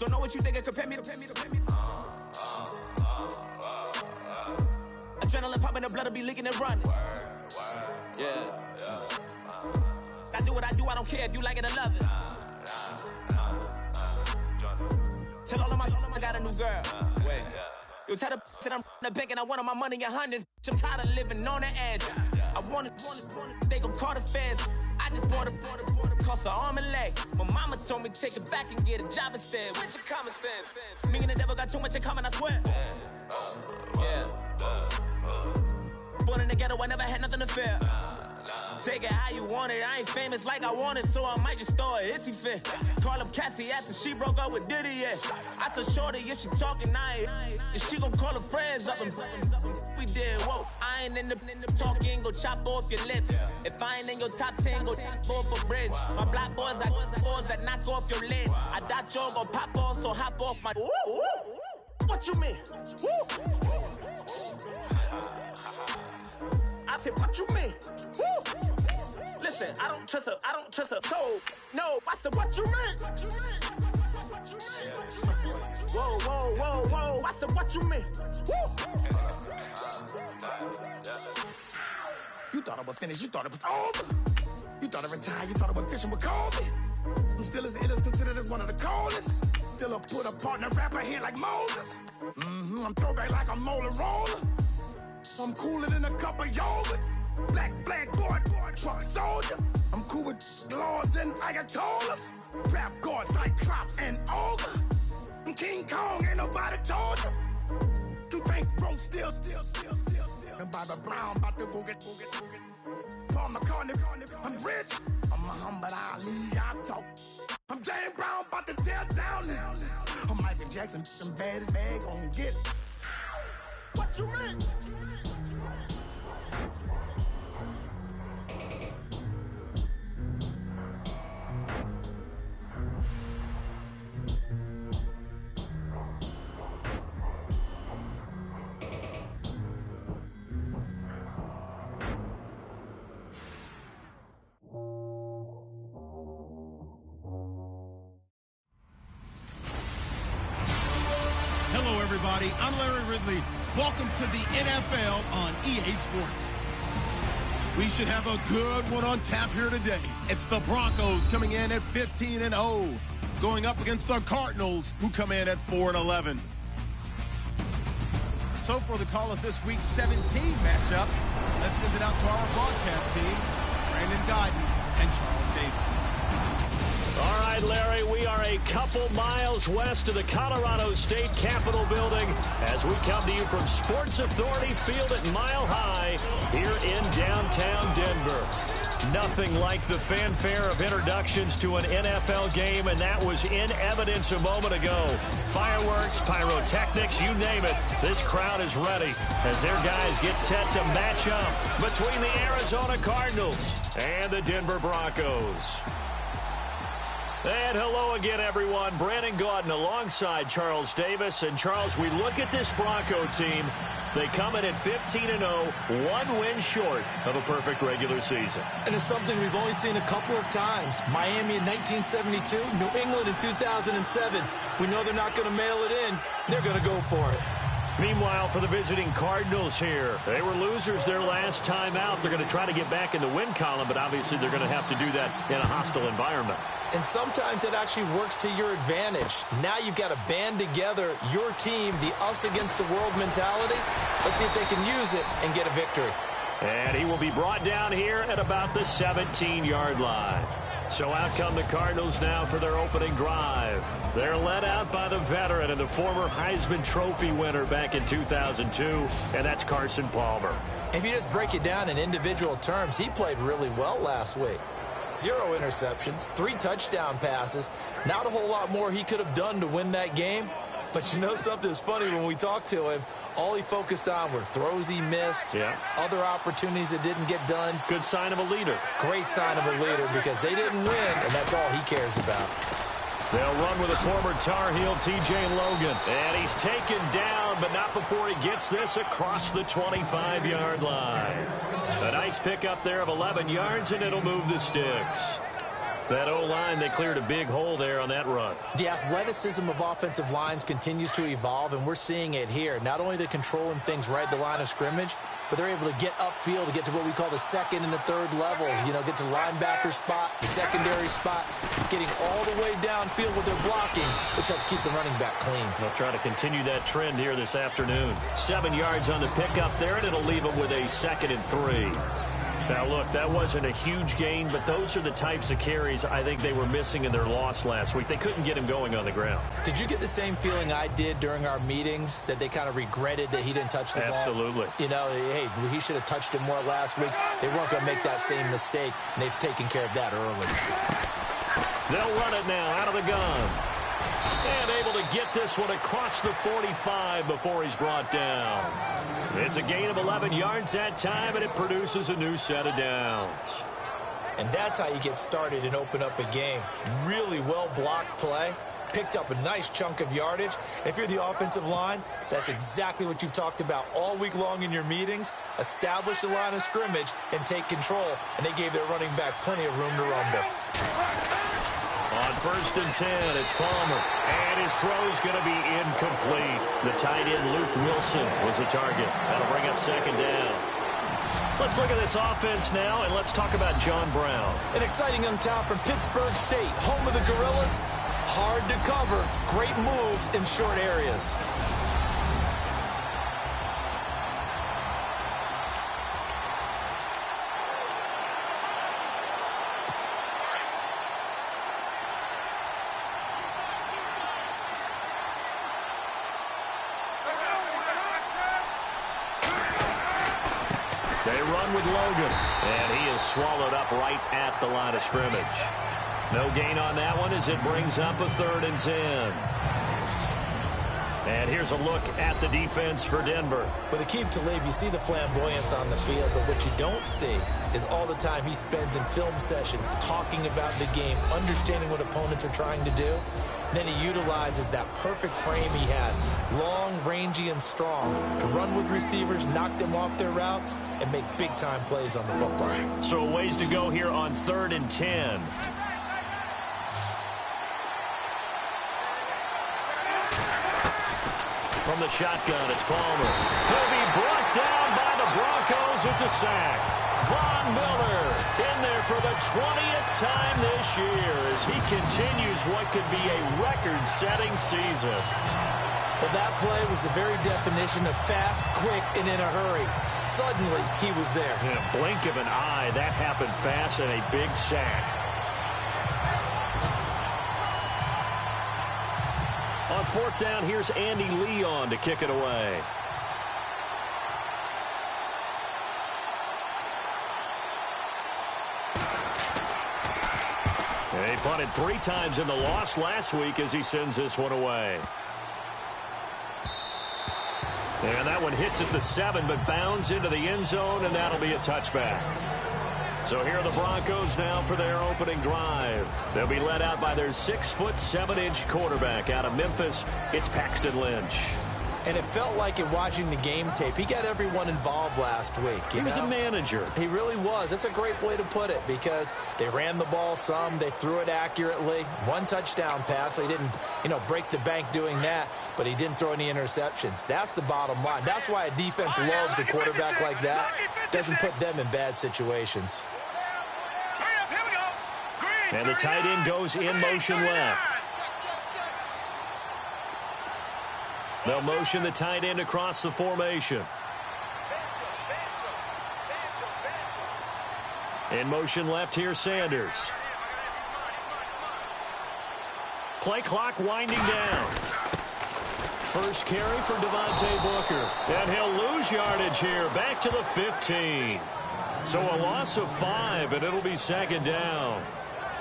Don't know what you think it compare me to. Adrenaline popping, the blood will be leaking and running. Yeah. I do what I do, I don't care if you like it or love it. Tell all of my I got a new girl. Wait. You tell the that I'm the bank and I want all my money in hundreds. I'm tired of living on the edge. I want it, they gon' call the feds. I just bought it, cost an arm and leg. My mama told me take it back and get a job instead. Where's your common sense? Me and the devil got too much in common, I swear. Yeah. Born in the ghetto, I never had nothing to fear. Take it how you want it. I ain't famous like I want it, so I might just throw it if he fit. Call up Cassie after she broke up with Diddy, yeah. I told Shorty if she talking, I ain't. And she gon' call her friends up and we did, whoa. I ain't in the talking, go chop off your lips. If I ain't in your top 10, go top 4 for bridge. My black boys, I boys that knock off your lid. I thought y'all gon' pop off, so hop off my. What you mean? I said, what you mean? Woo! Listen, I don't trust her soul. No, I said, what you mean? Whoa, I said, what you mean? Woo! You thought it was finished, you thought it was over. You thought it retired, you thought it was fishing with Kobe. I'm still as ill as considered as one of the coldest. Still a put a partner rapper here like Moses. I'm throwback like a molar roller. I'm cooler than a cup of yogurt. Black flag boy, truck soldier. I'm cool with laws and ayatollahs. Rap god, Cyclops and ogre. I'm King Kong, ain't nobody told you. You think road still. And Bobby Brown about to go get. Paul McCartney, I'm rich. I'm Muhammad Ali, I talk. I'm James Brown, about to tear down this. I'm Michael Jackson, some bad as bag gon' get it. What you mean? Hello, everybody. I'm Larry Ridley. Welcome to the NFL on EA Sports. We should have a good one on tap here today. It's the Broncos coming in at 15-0, going up against the Cardinals, who come in at 4-11. So for the call of this week's 17 matchup, let's send it out to our broadcast team, Brandon Guyton and Charles Davis. All right, Larry, we are a couple miles west of the Colorado State Capitol building as we come to you from Sports Authority Field at Mile High here in downtown Denver. Nothing like the fanfare of introductions to an NFL game, and that was in evidence a moment ago. Fireworks, pyrotechnics, you name it. This crowd is ready as their guys get set to match up between the Arizona Cardinals and the Denver Broncos. And hello again, everyone. Brandon Guyton alongside Charles Davis. And, Charles, we look at this Bronco team. They come in at 15-0, one win short of a perfect regular season. And it's something we've only seen a couple of times. Miami in 1972, New England in 2007. We know they're not going to mail it in. They're going to go for it. Meanwhile, for the visiting Cardinals here, they were losers their last time out. They're going to try to get back in the win column, but obviously they're going to have to do that in a hostile environment. And sometimes it actually works to your advantage. Now you've got to band together your team, the us against the world mentality. Let's see if they can use it and get a victory. And he will be brought down here at about the 17-yard line. So out come the Cardinals now for their opening drive. They're led out by the veteran and the former Heisman Trophy winner back in 2002, and that's Carson Palmer. If you just break it down in individual terms, he played really well last week. 0 interceptions, 3 touchdown passes. Not a whole lot more he could have done to win that game. But you know something's funny, when we talked to him, all he focused on were throws he missed, other opportunities that didn't get done. Good sign of a leader. Great sign of a leader, because they didn't win, and that's all he cares about. They'll run with a former Tar Heel, T.J. Logan. And he's taken down, but not before he gets this across the 25-yard line. A nice pickup there of 11 yards, and it'll move the sticks. That O-line, they cleared a big hole there on that run. The athleticism of offensive lines continues to evolve, and we're seeing it here. Not only are they controlling things right at the line of scrimmage, but they're able to get upfield to get to what we call the second and the third levels. You know, get to the linebacker spot, the secondary spot, getting all the way downfield with their blocking, which helps keep the running back clean. They'll try to continue that trend here this afternoon. 7 yards on the pickup there, and it'll leave them with a 2nd and 3. Now, look, that wasn't a huge gain, but those are the types of carries I think they were missing in their loss last week. They couldn't get him going on the ground. Did you get the same feeling I did during our meetings, that they kind of regretted that he didn't touch the ball? Absolutely. You know, hey, he should have touched it more last week. They weren't going to make that same mistake, and they've taken care of that early. They'll run it now out of the gun. And able to get this one across the 45 before he's brought down. It's a gain of 11 yards that time, and it produces a new set of downs. And that's how you get started and open up a game. Really well-blocked play. Picked up a nice chunk of yardage. If you're the offensive line, that's exactly what you've talked about all week long in your meetings. Establish the line of scrimmage and take control. And they gave their running back plenty of room to rumble. On 1st and 10, it's Palmer. And his throw's going to be incomplete. The tight end, Luke Wilson, was the target. That'll bring up 2nd down. Let's look at this offense now, and let's talk about John Brown. An exciting young talent from Pittsburgh State, home of the Gorillas. Hard to cover. Great moves in short areas. They run with Logan, and he is swallowed up right at the line of scrimmage. No gain on that one as it brings up a 3rd and 10. And here's a look at the defense for Denver. With Aqib Talib, you see the flamboyance on the field, but what you don't see is all the time he spends in film sessions talking about the game, understanding what opponents are trying to do. Then he utilizes that perfect frame he has, long, rangy, and strong, to run with receivers, knock them off their routes, and make big-time plays on the football. So a ways to go here on 3rd and 10. From the shotgun, it's Palmer. He'll be brought down by the Broncos. It's a sack. Von Miller in there for the 20th time this year as he continues what could be a record-setting season. Well, that play was the very definition of fast, quick, and in a hurry. Suddenly, he was there. In a blink of an eye, that happened fast and a big sack. On 4th down, here's Andy Leon to kick it away. He punted 3 times in the loss last week as he sends this one away. And that one hits at the 7, but bounds into the end zone, and that'll be a touchback. So here are the Broncos now for their opening drive. They'll be led out by their 6'7" quarterback out of Memphis. It's Paxton Lynch. And it felt like in watching the game tape, he got everyone involved last week. He was a manager. He really was. That's a great way to put it because they ran the ball some. They threw it accurately. 1 touchdown pass, so he didn't, break the bank doing that, but he didn't throw any interceptions. That's the bottom line. That's why a defense loves a quarterback like that. Doesn't put them in bad situations. And the tight end goes in motion left. They'll motion the tight end across the formation. In motion left here, Sanders. Play clock winding down. First carry for Devontae Booker. And he'll lose yardage here, back to the 15. So a loss of 5, and it'll be 2nd down.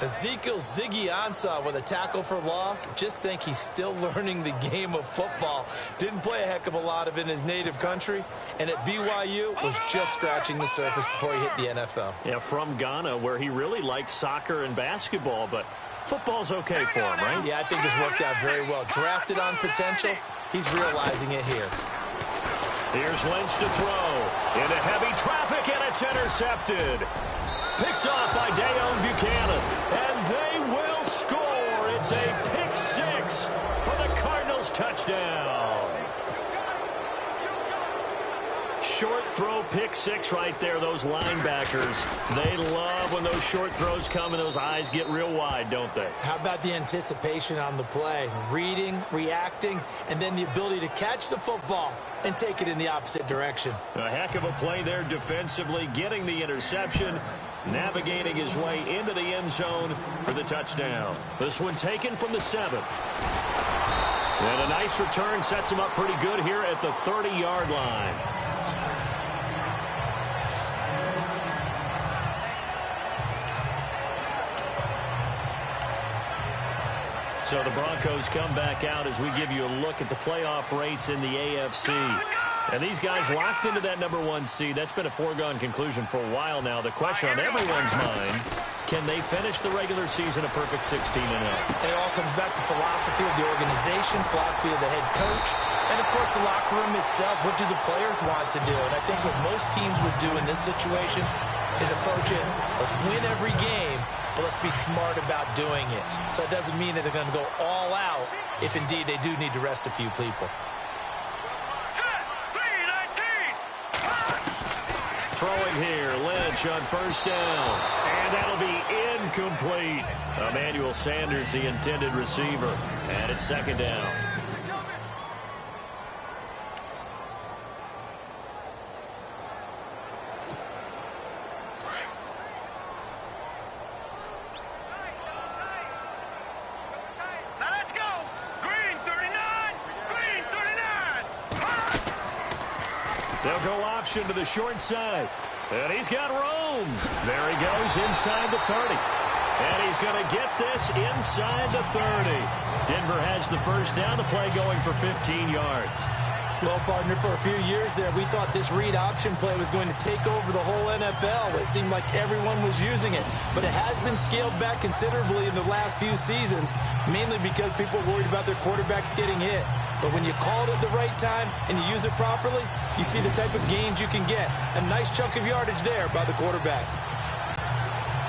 Ezekiel Ziggy Ansah with a tackle for loss. Just think he's still learning the game of football. Didn't play a heck of a lot of it in his native country. And at BYU was just scratching the surface before he hit the NFL. Yeah, from Ghana, where he really liked soccer and basketball, but football's okay for him, right? Yeah, I think this worked out very well. Drafted on potential. He's realizing it here. Here's Lynch to throw. Into heavy traffic, and it's intercepted. Picked off by Dayon Buchanan. And there It's a pick six for the Cardinals touchdown. Short throw pick six right there. Those linebackers, they love when those short throws come and those eyes get real wide, don't they? How about the anticipation on the play? Reading, reacting, and then the ability to catch the football and take it in the opposite direction. A heck of a play there defensively, getting the interception, navigating his way into the end zone for the touchdown. This one taken from the 7. And a nice return sets him up pretty good here at the 30-yard line. So the Broncos come back out as we give you a look at the playoff race in the AFC. And these guys locked into that number 1 seed. That's been a foregone conclusion for a while now. The question on everyone's mind, can they finish the regular season a perfect 16-0? It all comes back to philosophy of the organization, philosophy of the head coach, and, of course, the locker room itself. What do the players want to do? And I think what most teams would do in this situation is approach it, let's win every game, but let's be smart about doing it. So it doesn't mean that they're going to go all out if, indeed, they do need to rest a few people. Throwing here, Lynch on first down. And that'll be incomplete. Emmanuel Sanders, the intended receiver. And it's second down. They'll go option to the short side. And he's got room. There he goes inside the 30. And he's going to get this inside the 30. Denver has the first down. The play going for 15 yards. Well, partner, for a few years there, we thought this read option play was going to take over the whole NFL. It seemed like everyone was using it. But it has been scaled back considerably in the last few seasons, mainly because people are worried about their quarterbacks getting hit. But when you call it at the right time and you use it properly, you see the type of gains you can get. A nice chunk of yardage there by the quarterback.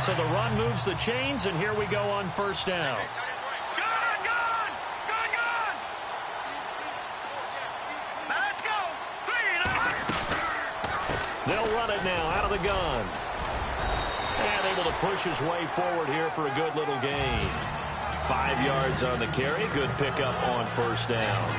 So the run moves the chains, and here we go on first down. They'll run it now out of the gun. And able to push his way forward here for a good little gain. 5 yards on the carry. Good pickup on first down.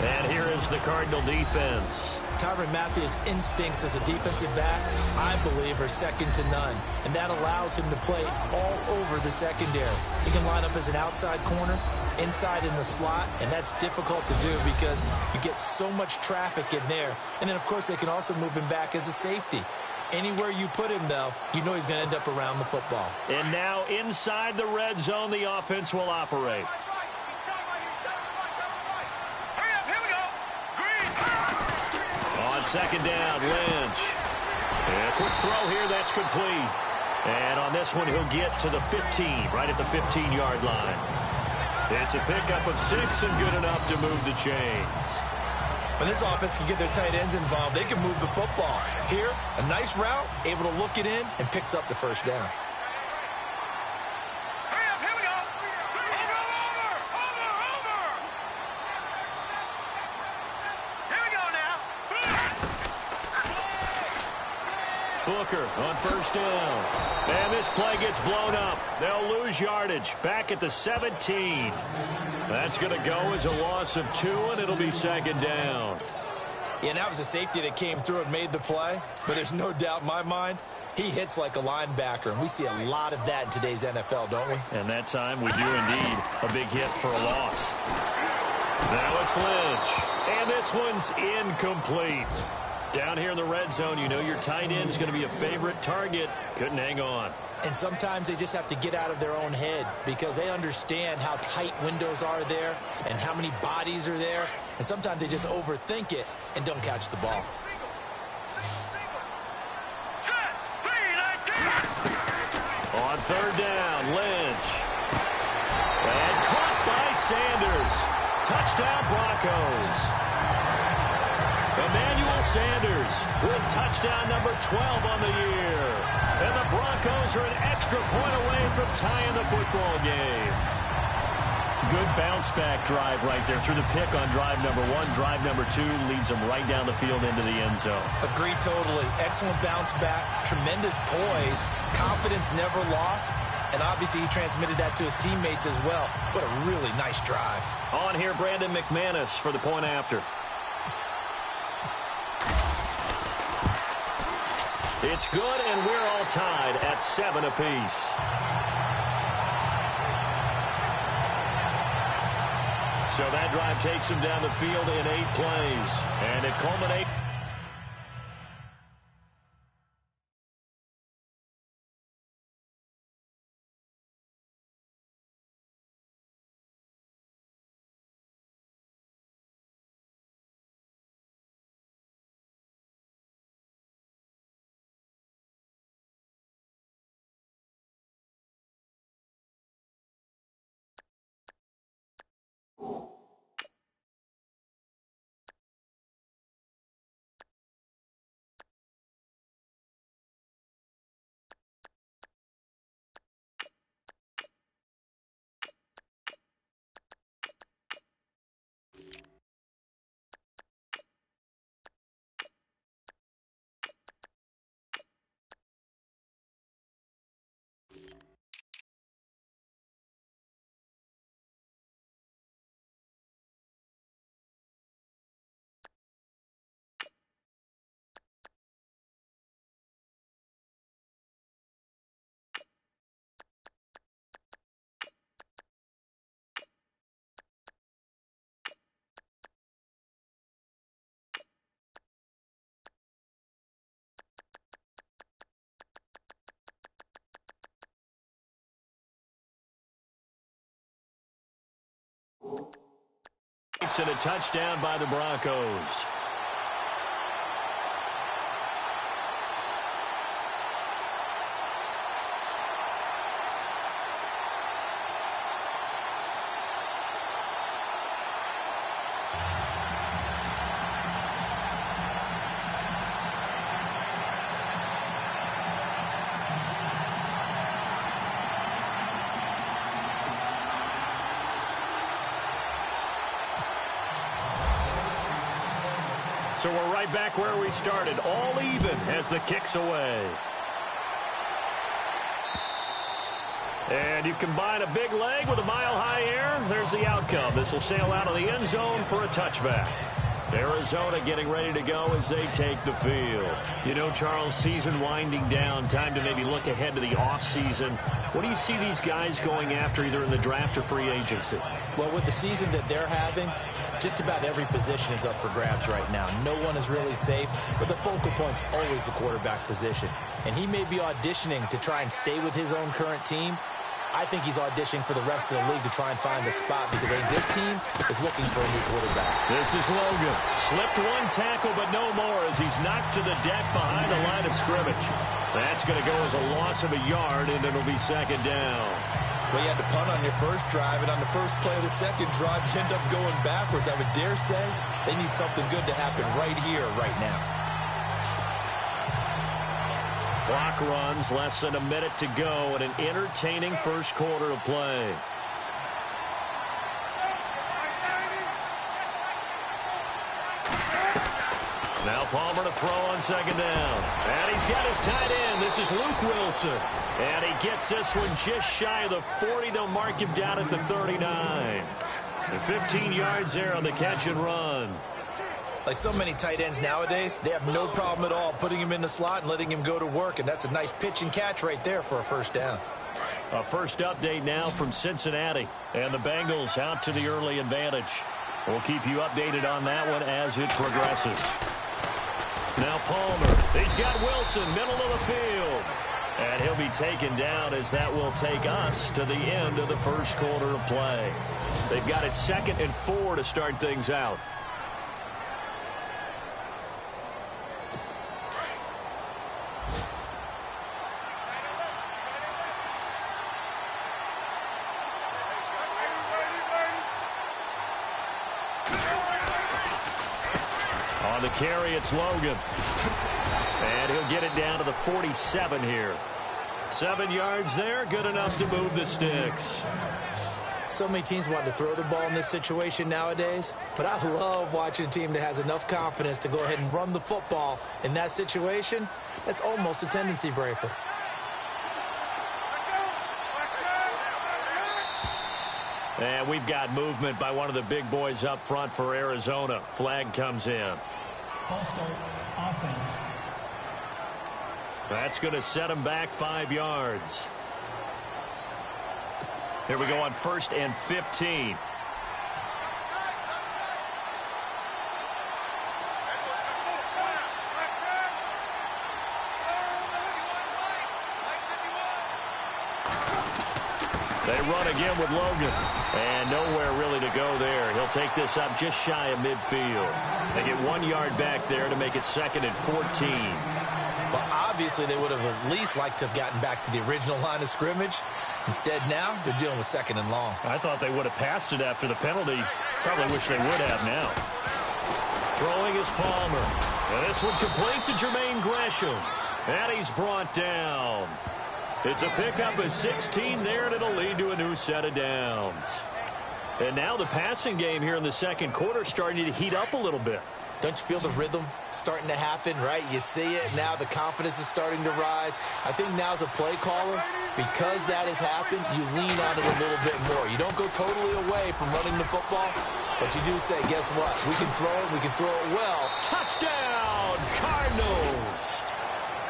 And here is the Cardinal defense. Tyrann Mathieu's instincts as a defensive back, I believe, are second to none. And that allows him to play all over the secondary. He can line up as an outside corner, inside in the slot, and that's difficult to do because you get so much traffic in there. And then, of course, they can also move him back as a safety. Anywhere you put him, though, you know he's going to end up around the football. And now inside the red zone, the offense will operate. On second down, Lynch. And a quick throw here, that's complete. And on this one, he'll get to the 15, right at the 15-yard line. It's a pickup of 6 and good enough to move the chains. When this offense can get their tight ends involved, they can move the football. Here, a nice route, able to look it in, and picks up the first down. Here we go. Here we go now. Booker on first down. And this play gets blown up. They'll lose yardage back at the 17. That's going to go as a loss of 2, and it'll be second down. Yeah, and that was a safety that came through and made the play. But there's no doubt in my mind, he hits like a linebacker. And we see a lot of that in today's NFL, don't we? And that time we do indeed a big hit for a loss. Now it's Lynch. And this one's incomplete. Down here in the red zone, you know your tight end is going to be a favorite target. Couldn't hang on. And sometimes they just have to get out of their own head because they understand how tight windows are there and how many bodies are there. And sometimes they just overthink it and don't catch the ball. On third down, Lynch. And caught by Sanders. Touchdown, Broncos. Emmanuel Sanders with touchdown number 12 on the year. And the Broncos are an extra point away from tying the football game. Good bounce-back drive right there through the pick on drive number 1. Drive number 2 leads them right down the field into the end zone. Agree totally. Excellent bounce back, tremendous poise, confidence never lost, and obviously he transmitted that to his teammates as well. What a really nice drive. On here, Brandon McManus for the point after. It's good, and we're all tied at 7 apiece. So that drive takes him down the field in 8 plays, and it culminates. And a touchdown by the Broncos. So we're right back where we started, all even as the kick's away. And you combine a big leg with a mile-high air, there's the outcome. This will sail out of the end zone for a touchback. Arizona getting ready to go as they take the field. You know, Charles, season winding down, time to maybe look ahead to the offseason. What do you see these guys going after either in the draft or free agency? Well, with the season that they're having, just about every position is up for grabs right now. No one is really safe, but the focal point's always the quarterback position. And he may be auditioning to try and stay with his own current team. I think he's auditioning for the rest of the league to try and find a spot because I think this team is looking for a new quarterback. This is Logan. Slipped one tackle, but no more as he's knocked to the deck behind the line of scrimmage. That's going to go as a loss of a yard, and it'll be second down. Well, you had to punt on your first drive, and on the first play of the second drive, you end up going backwards. I would dare say they need something good to happen right here, right now. Clock runs, less than a minute to go, and an entertaining first quarter of play. Now Palmer to throw on second down. And he's got his tight end. This is Luke Wilson. And he gets this one just shy of the 40. They'll mark him down at the 39. And 15 yards there on the catch and run. Like so many tight ends nowadays, they have no problem at all putting him in the slot and letting him go to work. And that's a nice pitch and catch right there for a first down. A first update now from Cincinnati. And the Bengals out to the early advantage. We'll keep you updated on that one as it progresses. Now Palmer. He's got Wilson, middle of the field. And he'll be taken down as that will take us to the end of the first quarter of play. They've got it 2nd and 4 to start things out. On the carry, it's Logan. And he'll get it down to the 47 here. 7 yards there, good enough to move the sticks. So many teams want to throw the ball in this situation nowadays, but I love watching a team that has enough confidence to go ahead and run the football in that situation. That's almost a tendency breaker. And we've got movement by one of the big boys up front for Arizona. Flag comes in. False start, offense. That's going to set him back 5 yards. Here we go on 1st and 15. They run again with Logan. And nowhere really to go there. He'll take this up just shy of midfield. They get 1 yard back there to make it 2nd and 14. Well, obviously, they would have at least liked to have gotten back to the original line of scrimmage. Instead, now, they're dealing with 2nd and long. I thought they would have passed it after the penalty. Probably wish they would have now. Throwing is Palmer. And this one complete to Jermaine Gresham. And he's brought down. It's a pickup of 16 there, and it'll lead to a new set of downs. And now the passing game here in the second quarter starting to heat up a little bit. Don't you feel the rhythm starting to happen, right? You see it. Now the confidence is starting to rise. I think now as a play caller, because that has happened, you lean on it a little bit more. You don't go totally away from running the football, but you do say, guess what? We can throw it. We can throw it well. Touchdown, Cardinals.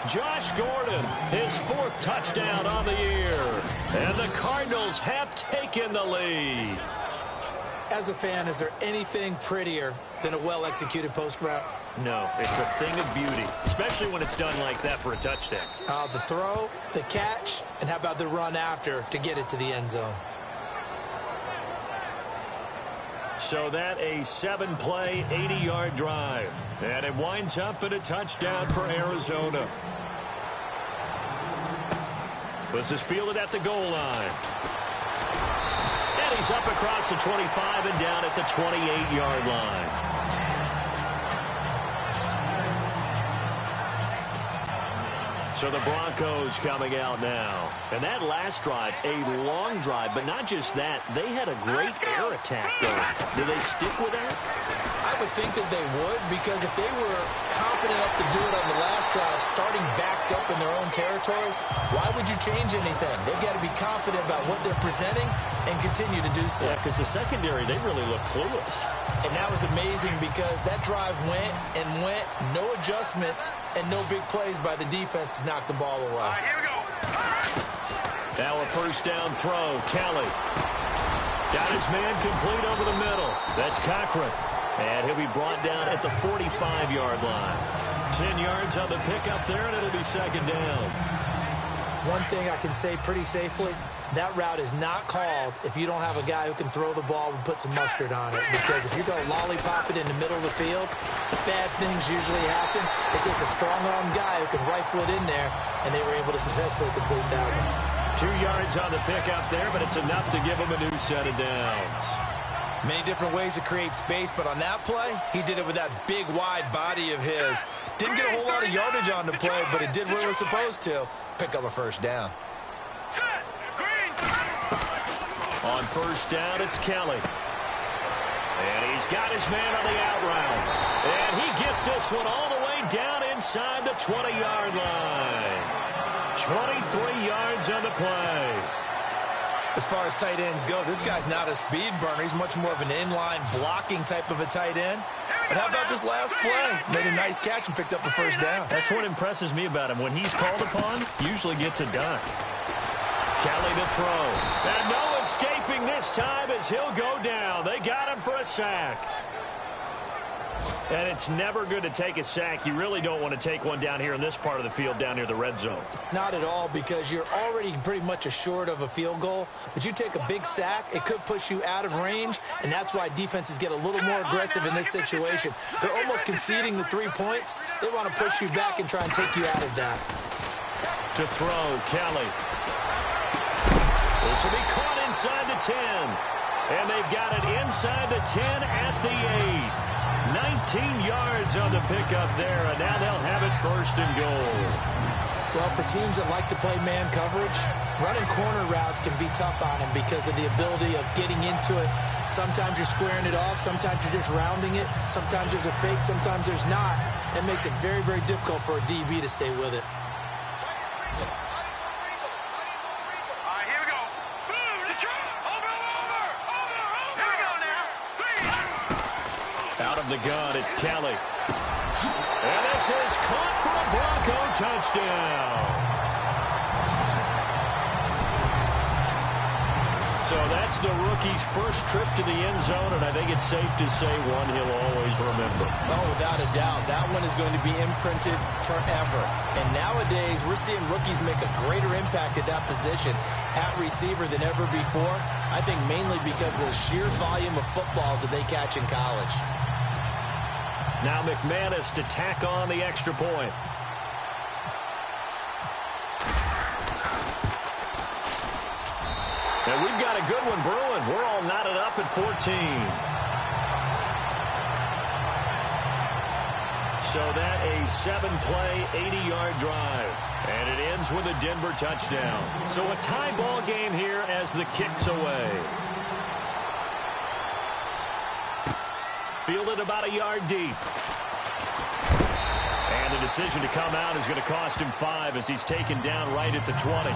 Josh Gordon, his 4th touchdown on the year. And the Cardinals have taken the lead. As a fan, is there anything prettier than a well-executed post route? No, it's a thing of beauty, especially when it's done like that for a touchdown. The throw, the catch, and how about the run after to get it to the end zone? So that a 7-play, 80-yard drive. And it winds up in a touchdown for Arizona. This is fielded at the goal line. And he's up across the 25 and down at the 28-yard line. So the Broncos coming out now. And that last drive, a long drive, but not just that. They had a great air attack going. Do they stick with that? I would think that they would, because if they were confident enough to do it on the last drive, starting backed up in their own territory, why would you change anything? They've got to be confident about what they're presenting and continue to do so. Yeah, because the secondary, they really look clueless. And that was amazing because that drive went and went, no adjustments and no big plays by the defense to knock the ball away. All right, here we go. Now a 1st down throw. Kelly got his man complete over the middle. That's Cochran. And he'll be brought down at the 45-yard line. 10 yards on the pickup there, and it'll be 2nd down. One thing I can say pretty safely, that route is not called if you don't have a guy who can throw the ball and put some mustard on it. Because if you're going to lollipop it in the middle of the field, bad things usually happen. It takes a strong-armed guy who can rifle it in there, and they were able to successfully complete that one. 2 yards on the pickup there, but it's enough to give him a new set of downs. Many different ways to create space, but on that play, he did it with that big, wide body of his. Didn't get a whole lot of yardage on the play, but it did what it was supposed to. Pick up a 1st down. On 1st down, it's Kelly. And he's got his man on the out route. And he gets this one all the way down inside the 20-yard line. 23 yards on the play. As far as tight ends go, this guy's not a speed burner. He's much more of an inline blocking type of a tight end. But how about this last play? Made a nice catch and picked up a 1st down. That's what impresses me about him. When he's called upon, usually gets it done. Kelly to throw. And no escaping this time as he'll go down. They got him for a sack. And it's never good to take a sack. You really don't want to take one down here in this part of the field, down near the red zone. Not at all, because you're already pretty much assured of a field goal. But you take a big sack, it could push you out of range, and that's why defenses get a little more aggressive in this situation. They're almost conceding the 3 points. They want to push you back and try and take you out of that. To throw, Kelly. This will be caught inside the 10. And they've got it inside the 10 at the 8. 19 yards on the pickup there, and now they'll have it 1st and goal. Well, for teams that like to play man coverage, running corner routes can be tough on them because of the ability of getting into it. Sometimes you're squaring it off. Sometimes you're just rounding it. Sometimes there's a fake. Sometimes there's not. It makes it very, very difficult for a DB to stay with it. Out of the gun, it's Kelly. And this is caught for a Bronco touchdown. So that's the rookie's first trip to the end zone, and I think it's safe to say one he'll always remember. Oh, without a doubt. That one is going to be imprinted forever. And nowadays, we're seeing rookies make a greater impact at that position at receiver than ever before. I think mainly because of the sheer volume of footballs that they catch in college. Now McManus to tack on the extra point. And we've got a good one brewing. We're all knotted up at 14. So that a 7-play, 80-yard drive. And it ends with a Denver touchdown. So a tie ball game here as the kick's away. Fielded about a yard deep. And the decision to come out is going to cost him 5 as he's taken down right at the 20.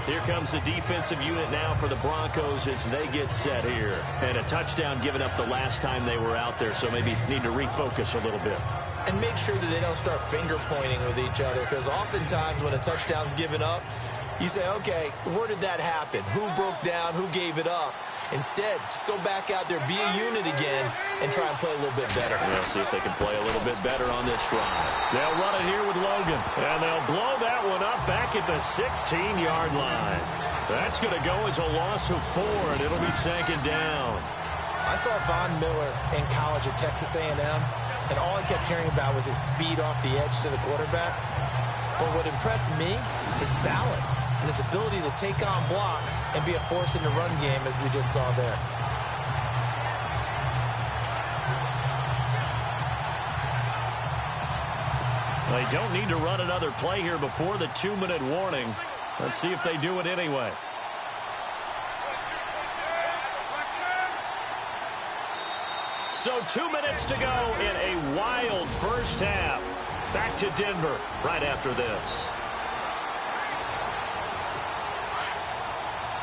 Here comes the defensive unit now for the Broncos as they get set here. And a touchdown given up the last time they were out there, so maybe need to refocus a little bit. And make sure that they don't start finger pointing with each other, because oftentimes when a touchdown's given up, you say, okay, where did that happen? Who broke down? Who gave it up? Instead, just go back out there, be a unit again, and try and play a little bit better. We'll see if they can play a little bit better on this drive. They'll run it here with Logan, and they'll blow that one up back at the 16-yard line. That's going to go as a loss of 4, and it'll be second down. I saw Von Miller in college at Texas A&M, and all I kept hearing about was his speed off the edge to the quarterback. But what impressed me is balance and his ability to take on blocks and be a force in the run game, as we just saw there. They don't need to run another play here before the 2-minute warning. Let's see if they do it anyway. So 2 minutes to go in a wild first half. Back to Denver right after this.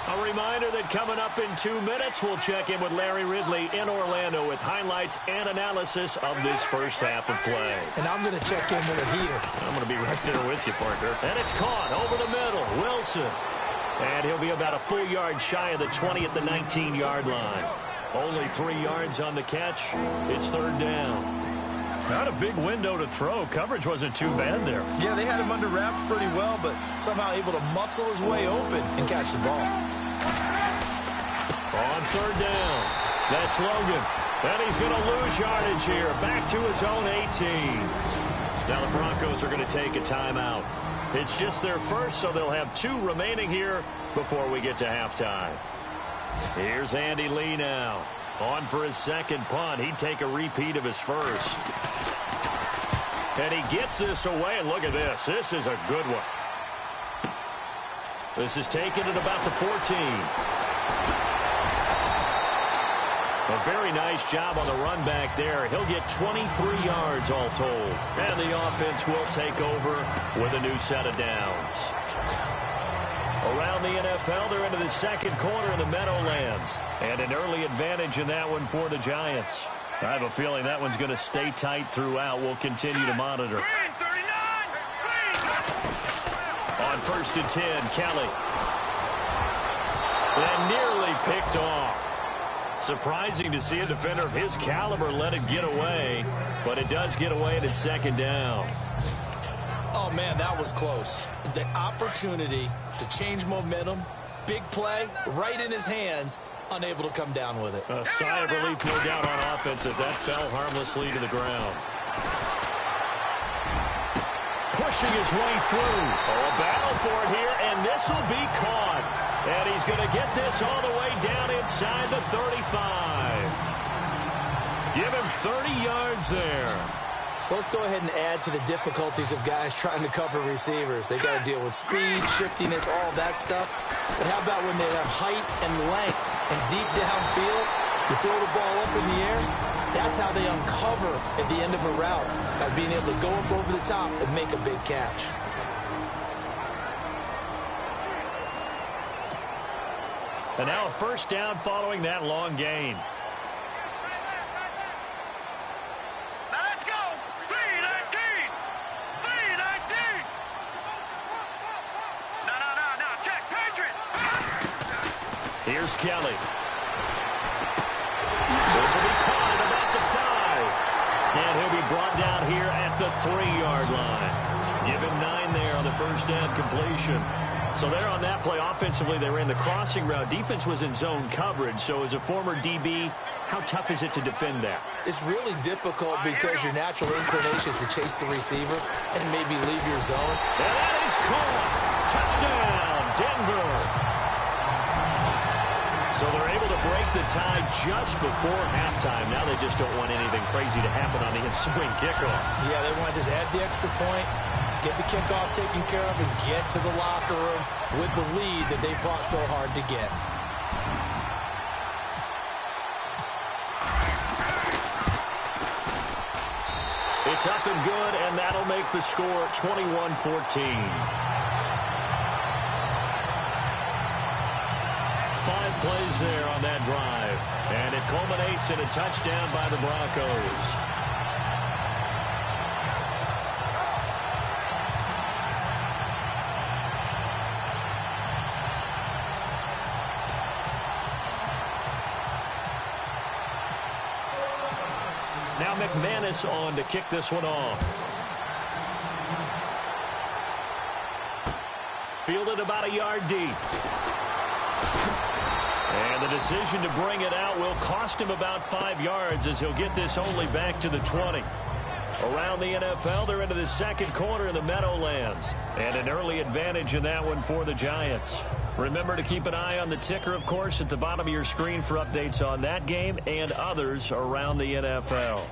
A reminder that coming up in 2 minutes, we'll check in with Larry Ridley in Orlando with highlights and analysis of this first half of play. And I'm going to check in with a heater. I'm going to be right there with you, Parker. And it's caught over the middle. Wilson. And he'll be about a full yard shy of the 20 at the 19-yard line. Only 3 yards on the catch. It's third down. Not a big window to throw. Coverage wasn't too bad there. Yeah, they had him under wraps pretty well, but somehow able to muscle his way open and catch the ball. On third down, that's Logan. And he's going to lose yardage here. Back to his own 18. Now the Broncos are going to take a timeout. It's just their first, so they'll have 2 remaining here before we get to halftime. Here's Andy Lee now. On for his second punt. He'd take a repeat of his first. And he gets this away, and look at this. This is a good one. This is taken at about the 14. A very nice job on the run back there. He'll get 23 yards all told. And the offense will take over with a new set of downs. Around the NFL, they're into the second quarter in the Meadowlands. And an early advantage in that one for the Giants. I have a feeling that one's going to stay tight throughout. We'll continue to monitor. On first and 10, Kelly. And nearly picked off. Surprising to see a defender of his caliber let it get away. But it does get away, and it's second down. Oh, man, that was close. The opportunity to change momentum, big play, right in his hands, unable to come down with it. A sigh of relief, no doubt, on offense as that fell harmlessly to the ground. Pushing his way through. Oh, a battle for it here, and this will be caught. And he's going to get this all the way down inside the 35. Give him 30 yards there. So let's go ahead and add to the difficulties of guys trying to cover receivers. They got to deal with speed, shiftiness, all that stuff. But how about when they have height and length and deep downfield? You throw the ball up in the air. That's how they uncover at the end of a route, by being able to go up over the top and make a big catch. And now a first down following that long gain. Let's go! 319! 319! No, check, Patriot! Here's Kelly. This will be caught at about the 5. And he'll be brought down here at the 3-yard line. Give him 9 there on the first down completion. So there on that play, offensively, they ran the crossing route. Defense was in zone coverage. So as a former DB, how tough is it to defend that? It's really difficult because your natural inclination is to chase the receiver and maybe leave your zone. And that is caught. Touchdown, Denver. So they're able to break the tie just before halftime. Now they just don't want anything crazy to happen on the ensuing kickoff. Yeah, they want to just add the extra point, get the kickoff taken care of, and get to the locker room with the lead that they fought so hard to get. It's up and good, and that'll make the score 21-14. 5 plays there on that drive, and it culminates in a touchdown by the Broncos. Now McManus on to kick this one off. Fielded about a yard deep. And the decision to bring it out will cost him about 5 yards, as he'll get this only back to the 20. Around the NFL, they're into the second quarter in the Meadowlands. And an early advantage in that one for the Giants. Remember to keep an eye on the ticker, of course, at the bottom of your screen for updates on that game and others around the NFL.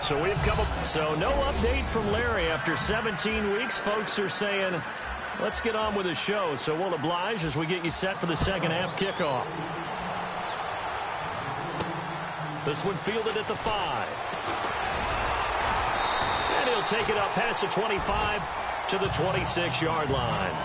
So we've come up. So no update from Larry after 17 weeks. Folks are saying, let's get on with the show. So we'll oblige as we get you set for the second half kickoff. This one fielded at the 5. And he'll take it up past the 25 to the 26-yard line.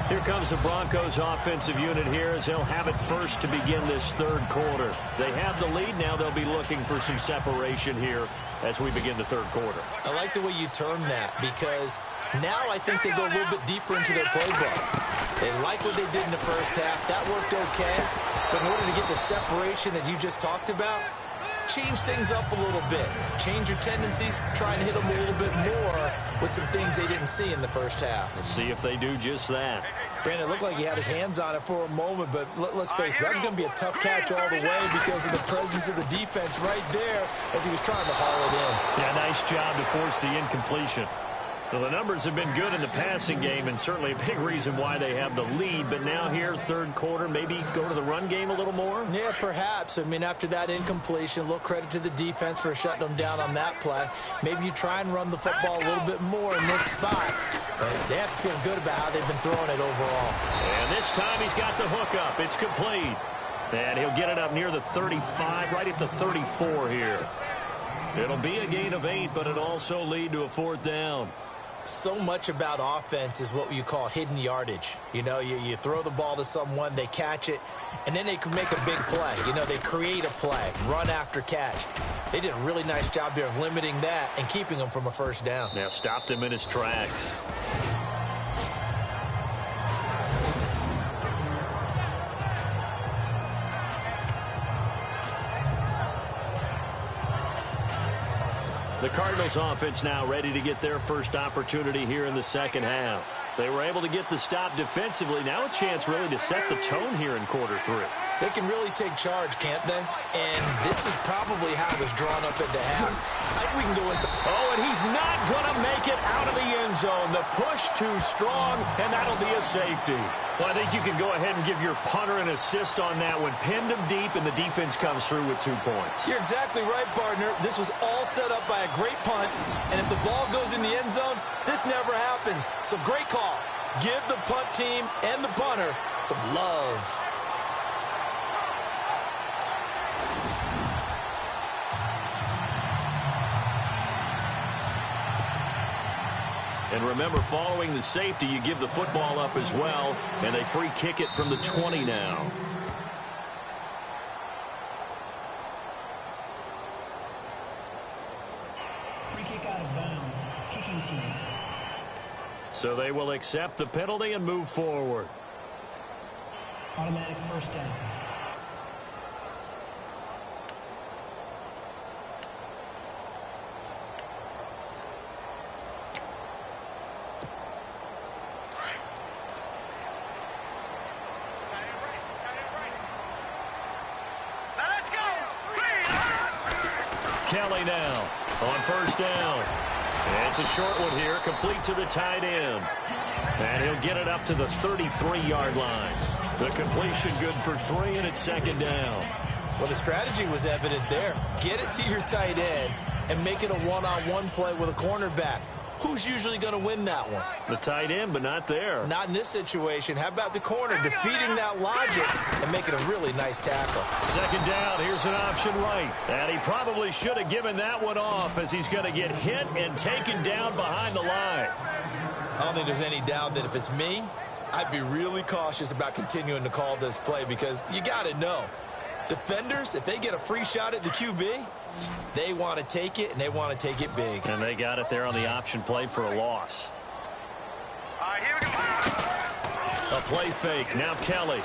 Here comes the Broncos offensive unit here as they'll have it first to begin this third quarter. They have the lead. Now they'll be looking for some separation here as we begin the third quarter. I like the way you term that, because now I think they go a little bit deeper into their playbook. They like what they did in the first half. That worked okay. But in order to get the separation that you just talked about, change things up a little bit. Change your tendencies. Try and hit them a little bit more with some things they didn't see in the first half. Let's see if they do just that. Brandon, it looked like he had his hands on it for a moment, but let's face it, that was going to be a tough catch all the way because of the presence of the defense right there as he was trying to haul it in. Yeah, nice job to force the incompletion. So the numbers have been good in the passing game, and certainly a big reason why they have the lead. But now here, third quarter, maybe go to the run game a little more? Yeah, perhaps. I mean, after that incompletion, a little credit to the defense for shutting them down on that play. Maybe you try and run the football a little bit more in this spot. But they have to feel good about how they've been throwing it overall. And this time he's got the hook up. It's complete. And he'll get it up near the 35, right at the 34 here. It'll be a gain of 8, but it'll also lead to a fourth down. So much about offense is what you call hidden yardage. You know, you throw the ball to someone, they catch it, and then they can make a big play. You know, they create a play, run after catch. They did a really nice job there of limiting that and keeping him from a first down. Now stopped him in his tracks. The Cardinals offense now ready to get their first opportunity here in the second half. They were able to get the stop defensively. Now a chance really to set the tone here in quarter 3. They can really take charge, can't they? And this is probably how it was drawn up at the half. I think we can go inside. Oh, and he's not going to make it out of the end zone. The push too strong, and that'll be a safety. Well, I think you can go ahead and give your punter an assist on that one. Pinned him deep, and the defense comes through with 2 points. You're exactly right, partner. This was all set up by a great punt, and if the ball goes in the end zone, this never happens. So great call. Give the punt team and the punter some love. And remember, following the safety, you give the football up as well, and they free kick it from the 20 now. Free kick out of bounds. Kicking team. So they will accept the penalty and move forward. Automatic first down. Kelly now on first down. It's a short one here, complete to the tight end. And he'll get it up to the 33-yard line. The completion good for 3, and it's second down. Well, the strategy was evident there. Get it to your tight end and make it a one-on-one play with a cornerback. Who's usually going to win that one? The tight end, but not there. Not in this situation. How about the corner defeating that logic and making a really nice tackle? Second down, here's an option right. And he probably should have given that one off as he's going to get hit and taken down behind the line. I don't think there's any doubt that if it's me, I'd be really cautious about continuing to call this play because you got to know. Defenders, if they get a free shot at the QB, they want to take it, and they want to take it big. And they got it there on the option play for a loss. All right, here we go. A play fake. Now Kelly.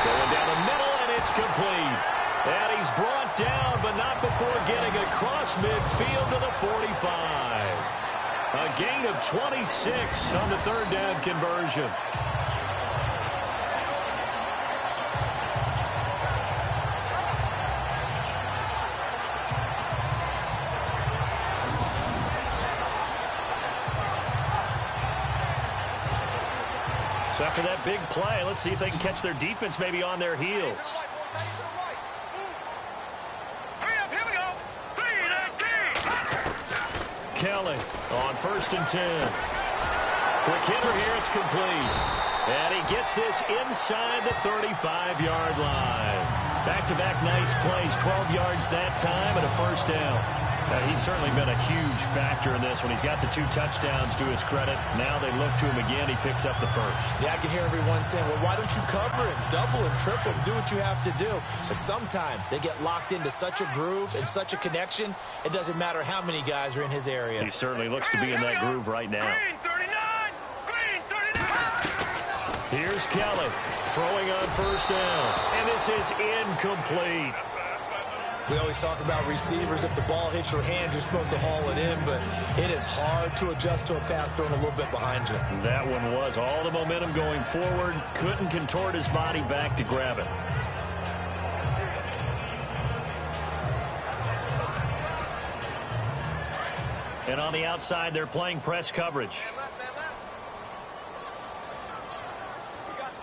Going down the middle, and it's complete. And he's brought down, but not before getting across midfield to the 45. A gain of 26 on the third down conversion. So after that big play, let's see if they can catch their defense maybe on their heels. Hurry up, here we go. 3-19. Kelly on first and 10. Quick hitter here, it's complete. And he gets this inside the 35-yard line. Back-to-back nice plays, 12 yards that time and a first down. He's certainly been a huge factor in this when he's got the 2 touchdowns to his credit. Now they look to him again. He picks up the first. Yeah, I can hear everyone saying, well, why don't you cover him, double him, triple him, do what you have to do. But sometimes they get locked into such a groove and such a connection, it doesn't matter how many guys are in his area. He certainly looks to be in that groove right now. Green 39. Green 39. Here's Kelly throwing on first down. And this is incomplete. We always talk about receivers. If the ball hits your hand, you're supposed to haul it in, but it is hard to adjust to a pass thrown a little bit behind you. That one was all the momentum going forward. Couldn't contort his body back to grab it. And on the outside, they're playing press coverage.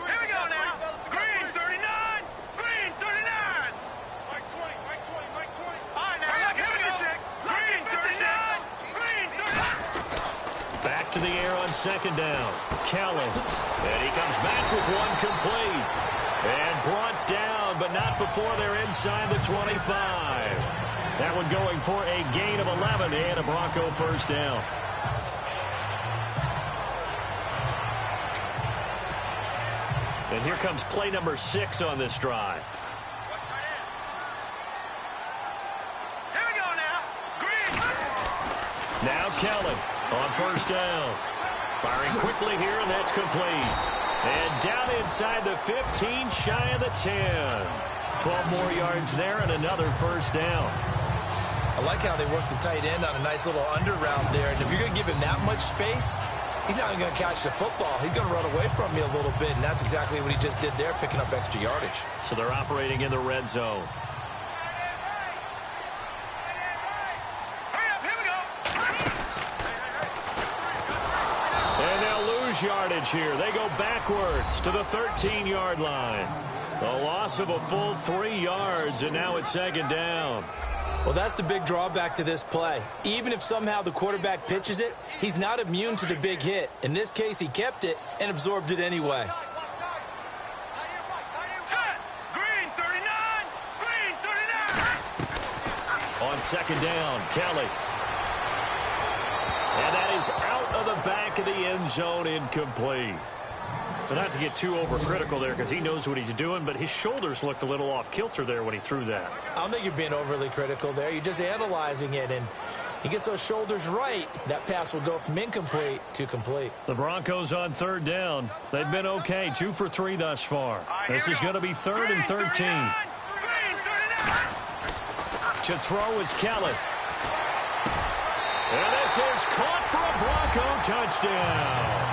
Here we go now. Green 39. Green 39. Mike 20. Mike 20. Mike 20. All right, now look, here we go. Green 39. Green 39. Back to the air on second down. Kelly. And he comes back with one complete. And brought down, but not before they're inside the 25. That one going for a gain of 11 and a Bronco first down. And here comes play number 6 on this drive. Here we go now. Green. Now Kelly on first down. Firing quickly here, and that's complete. And down inside the 15, shy of the 10. 12 more yards there and another first down. I like how they work the tight end on a nice little under route there. And if you're going to give him that much space, He's not going to catch the football. He's going to run away from me a little bit, and that's exactly what he just did there, picking up extra yardage. So they're operating in the red zone. And they'll lose yardage here. They go backwards to the 13-yard line. A loss of a full 3 yards, and now it's second down. Well, that's the big drawback to this play. Even if somehow the quarterback pitches it, he's not immune to the big hit. In this case, he kept it and absorbed it anyway. Green 39! Green 39! On second down, Kelly. And that is out of the back of the end zone, incomplete. But not to get too overcritical there because he knows what he's doing, but his shoulders looked a little off kilter there when he threw that. I don't think you're being overly critical there. You're just analyzing it, and he gets those shoulders right. That pass will go from incomplete to complete. The Broncos on third down. They've been okay, 2 for 3 thus far. This is going to be 3rd and 13. To throw is Kelly. And this is caught for a Bronco touchdown.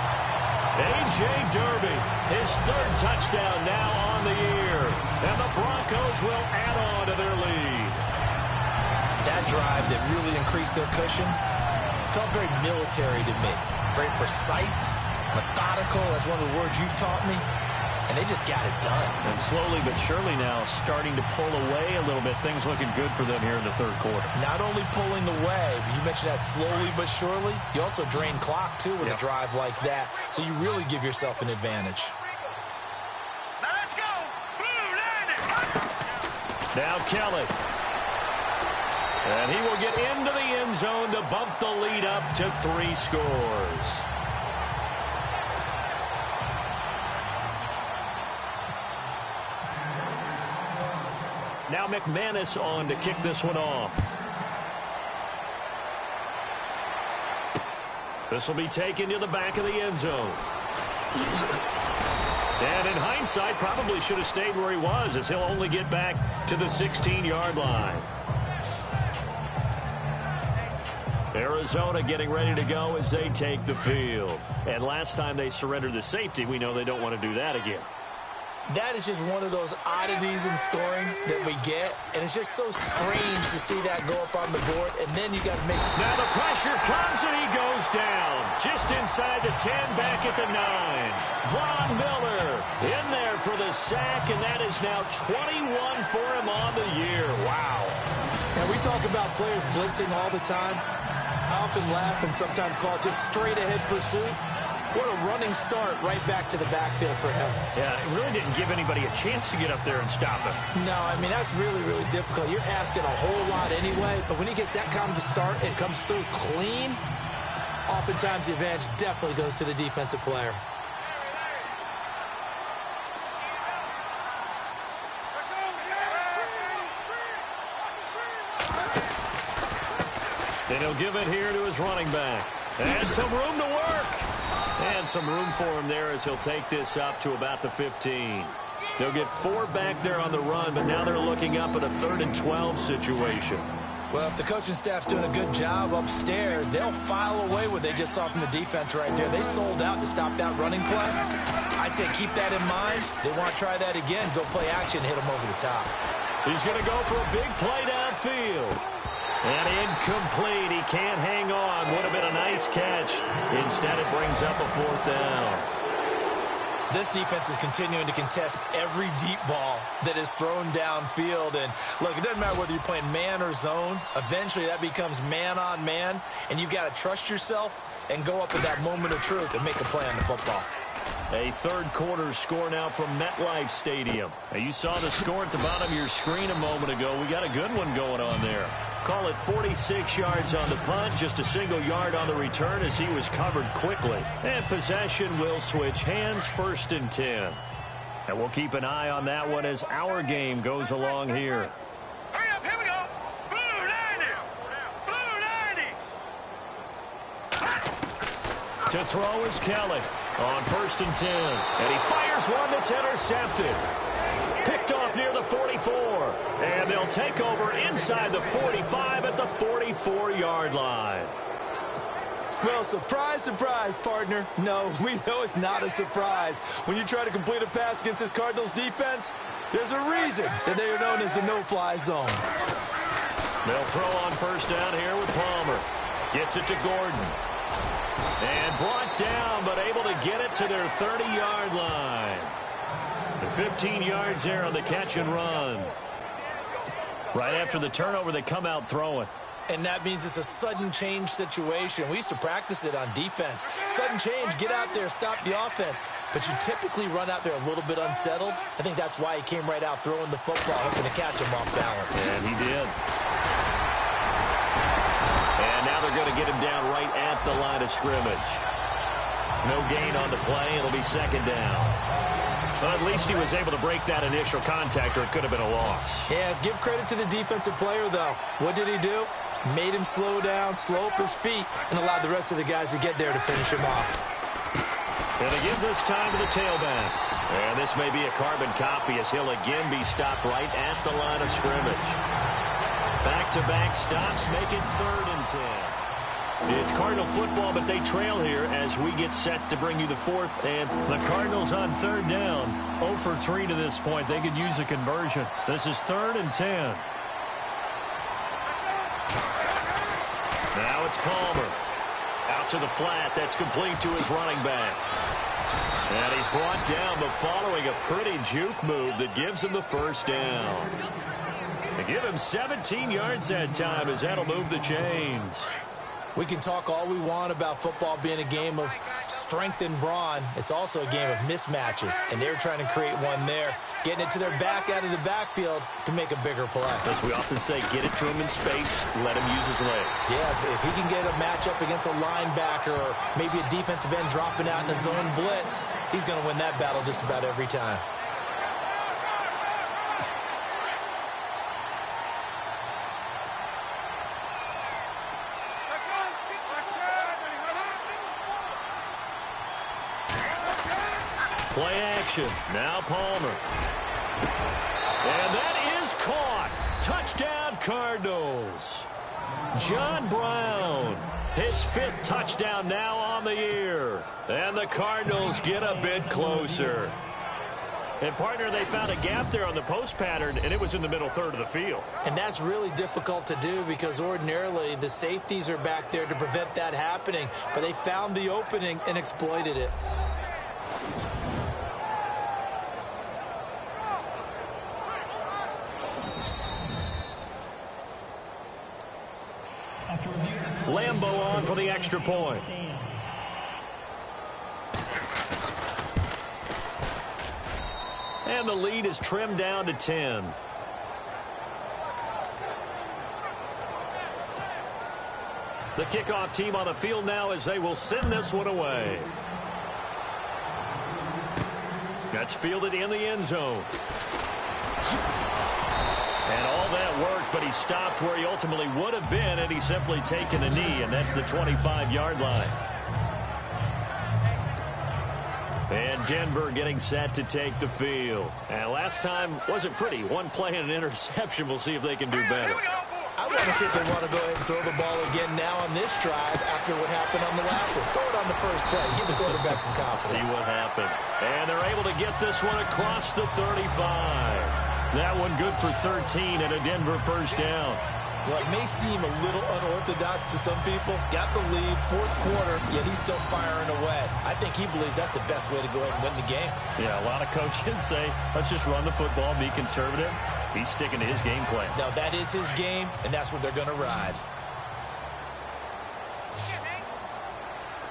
A.J. Derby, his 3rd touchdown now on the year. And the Broncos will add on to their lead. That drive that really increased their cushion felt very military to me. Very precise, methodical. That's one of the words you've taught me. And they just got it done. And slowly but surely now starting to pull away a little bit. Things looking good for them here in the 3rd quarter. Not only pulling away, but you mentioned that slowly but surely. You also drain clock, too, with a drive like that. So you really give yourself an advantage. Now let's go! Blue landing! Now Kelly. And he will get into the end zone to bump the lead up to 3 scores. Now McManus on to kick this one off. This will be taken to the back of the end zone. And in hindsight, probably should have stayed where he was, as he'll only get back to the 16-yard line. Arizona getting ready to go as they take the field. And last time they surrendered the safety, we know they don't want to do that again. That is just one of those oddities in scoring that we get, and it's just so strange to see that go up on the board, and then you got to make... Now the pressure comes, and he goes down. Just inside the 10, back at the 9. Von Miller in there for the sack, and that is now 21 for him on the year. Wow. Now we talk about players blitzing all the time. I often laugh and sometimes call it just straight-ahead pursuit. What a running start right back to the backfield for him. Yeah, it really didn't give anybody a chance to get up there and stop him. No, I mean, that's really, really difficult. You're asking a whole lot anyway, but when he gets that kind of a start and comes through clean, oftentimes the advantage definitely goes to the defensive player. And he'll give it here to his running back. And some room to work. And some room for him there as he'll take this up to about the 15. They'll get 4 back there on the run, but now they're looking up at a 3rd and 12 situation. Well, if the coaching staff's doing a good job upstairs, they'll file away what they just saw from the defense right there. They sold out to stop that running play. I'd say keep that in mind. They want to try that again. Go play action, hit them over the top. He's going to go for a big play downfield. And incomplete. He can't hang on. Would have been a nice catch. Instead, it brings up a 4th down. This defense is continuing to contest every deep ball that is thrown downfield. And, look, it doesn't matter whether you're playing man or zone. Eventually, that becomes man-on-man. And you've got to trust yourself and go up at that moment of truth and make a play on the football. A 3rd quarter score now from MetLife Stadium. Now, you saw the score at the bottom of your screen a moment ago. We got a good one going on there. Call it 46 yards on the punt, just a single yard on the return as he was covered quickly. And possession will switch hands, 1st and 10. And we'll keep an eye on that one as our game goes along here. Hurry up, here we go. Blue 90. Blue 90. To throw is Kelly on 1st and 10. And he fires one that's intercepted. Picked off near the 44. And they'll take over inside the 45 at the 44-yard line. Well, surprise, surprise, partner. No, we know it's not a surprise. When you try to complete a pass against this Cardinals defense, there's a reason that they are known as the no-fly zone. They'll throw on first down here with Palmer. Gets it to Gordon. And brought down, but able to get it to their 30-yard line. And 15 yards there on the catch and run. Right after the turnover, they come out throwing. And that means it's a sudden change situation. We used to practice it on defense. Sudden change, get out there, stop the offense. But you typically run out there a little bit unsettled. I think that's why he came right out throwing the football, hoping to catch him off balance. And he did. And now they're going to get him down right at the line of scrimmage. No gain on the play. It'll be second down. Well, at least he was able to break that initial contact, or it could have been a loss. Yeah, give credit to the defensive player, though. What did he do? Made him slow down, slow up his feet, and allowed the rest of the guys to get there to finish him off. Going to give this time to the tailback. And this may be a carbon copy as he'll again be stopped right at the line of scrimmage. Back-to-back stops make it 3rd and 10. It's Cardinal football, but they trail here as we get set to bring you the 4th. And the Cardinals on 3rd down. 0 for 3 to this point. They could use a conversion. This is 3rd and 10. Now it's Palmer. Out to the flat. That's complete to his running back. And he's brought down, but following a pretty juke move that gives him the first down. They give him 17 yards that time as that'll move the chains. We can talk all we want about football being a game of strength and brawn. It's also a game of mismatches, and they're trying to create one there, getting it to their back out of the backfield to make a bigger play. As we often say, get it to him in space, let him use his leg. Yeah, if he can get a matchup against a linebacker or maybe a defensive end dropping out in a zone blitz, he's going to win that battle just about every time. Play action. Now Palmer. And that is caught. Touchdown, Cardinals. John Brown. His 5th touchdown now on the year. And the Cardinals get a bit closer. And, partner, they found a gap there on the post pattern, and it was in the middle 3rd of the field. And that's really difficult to do because ordinarily the safeties are back there to prevent that happening. But they found the opening and exploited it. Lambo on for the extra point. And the lead is trimmed down to 10. The kickoff team on the field now as they will send this one away. That's fielded in the end zone. And all that worked, but he stopped where he ultimately would have been, and he's simply taken a knee, and that's the 25-yard line. And Denver getting set to take the field. And last time wasn't pretty. One play and an interception. We'll see if they can do better. I want to see if they want to go ahead and throw the ball again now on this drive after what happened on the last one. Throw it on the first play. Give the quarterback some confidence. See what happens. And they're able to get this one across the 35. That one good for 13 and a Denver first down. Well, it may seem a little unorthodox to some people. Got the lead, 4th quarter, yet he's still firing away. I think he believes that's the best way to go ahead and win the game. Yeah, a lot of coaches say, let's just run the football, be conservative. He's sticking to his game plan. No, that is his game, and that's what they're going to ride.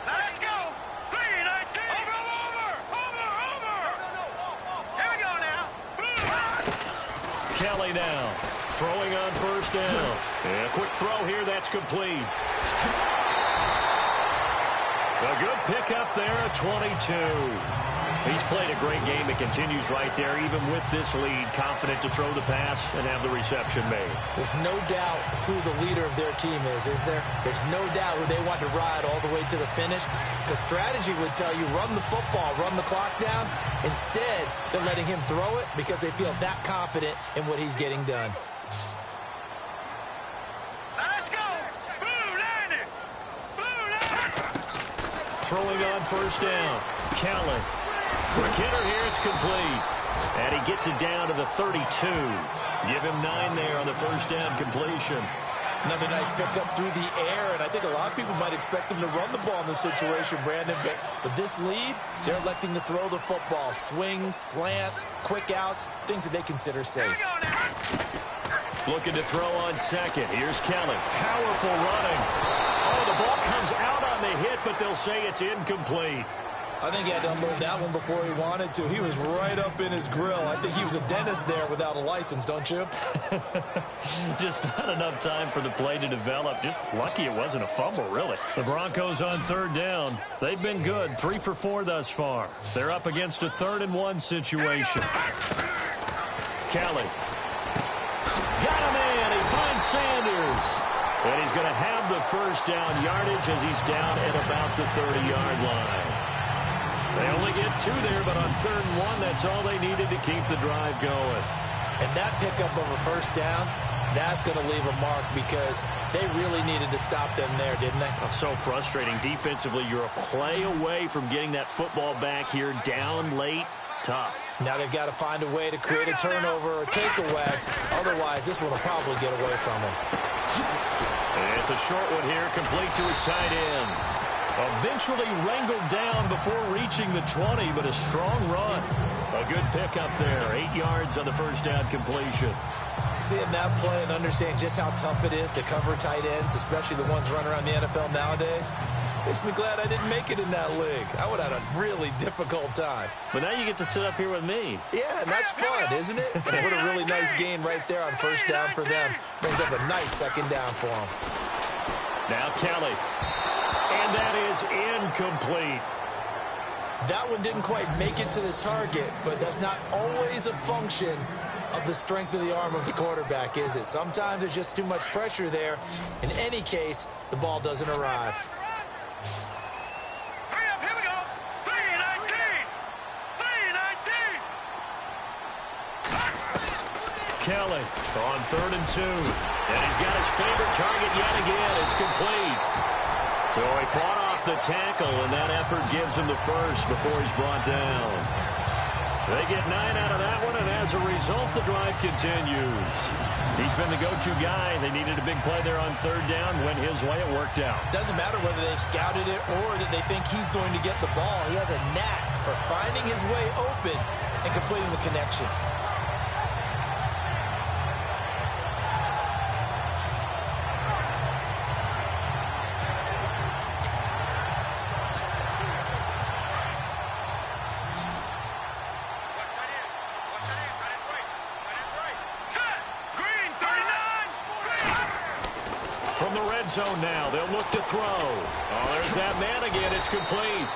Let's go. 3-19. Over. Here we go now. Kelly now. Throwing on first down. And a quick throw here. That's complete. A good pickup there at 22. He's played a great game. It continues right there, even with this lead. Confident to throw the pass and have the reception made. There's no doubt who the leader of their team is there? There's no doubt who they want to ride all the way to the finish. The strategy would tell you run the football, run the clock down. Instead, they're letting him throw it because they feel that confident in what he's getting done. Let's go. Blue landing. throwing on first down. Kelly. Quick hitter here. It's complete. And he gets it down to the 32. Give him 9 there on the first down completion. Another nice pickup through the air, and I think a lot of people might expect him to run the ball in this situation, Brandon, but with this lead, they're electing to throw the football. Swings, slants, quick outs, things that they consider safe. Looking to throw on second. Here's Kelly. Powerful running. Oh, the ball comes out on the hit, but they'll say it's incomplete. I think he had to unload that one before he wanted to. He was right up in his grill. I think he was a dentist there without a license, don't you? Just not enough time for the play to develop. Just lucky it wasn't a fumble, really. The Broncos on third down. They've been good, 3 for 4 thus far. They're up against a 3rd-and-1 situation. Kelly. Got him in. He finds Sanders. And he's going to have the first down yardage as he's down at about the 30-yard line. They only get 2 there, but on 3rd and 1, that's all they needed to keep the drive going. And that pickup of a first down, that's going to leave a mark because they really needed to stop them there, didn't they? Oh, so frustrating. Defensively, you're a play away from getting that football back here down late. Tough. Now they've got to find a way to create a turnover or takeaway. Otherwise, this one will probably get away from him. And it's a short one here, complete to his tight end. Eventually wrangled down before reaching the 20, but a strong run. A good pickup there. 8 yards on the first down completion. Seeing that play and understand just how tough it is to cover tight ends, especially the ones running around the NFL nowadays, makes me glad I didn't make it in that league. I would have had a really difficult time. But now you get to sit up here with me. Yeah, and that's fun, isn't it? And what a really nice gain right there on first down for them. Brings up a nice second down for them. Now Kelly. And that is incomplete. That one didn't quite make it to the target, but that's not always a function of the strength of the arm of the quarterback, is it? Sometimes there's just too much pressure there. In any case, the ball doesn't arrive. Hurry up, here we go. 3-19. 3-19. Kelly on 3rd and 2. And he's got his favorite target yet again. It's complete. So he fought off the tackle, and that effort gives him the first before he's brought down. They get 9 out of that one, and as a result, the drive continues. He's been the go-to guy. They needed a big play there on 3rd down. Went his way. It worked out. Doesn't matter whether they scouted it or that they think he's going to get the ball. He has a knack for finding his way open and completing the connection. Zone now. They'll look to throw. Oh, there's that man again. It's complete.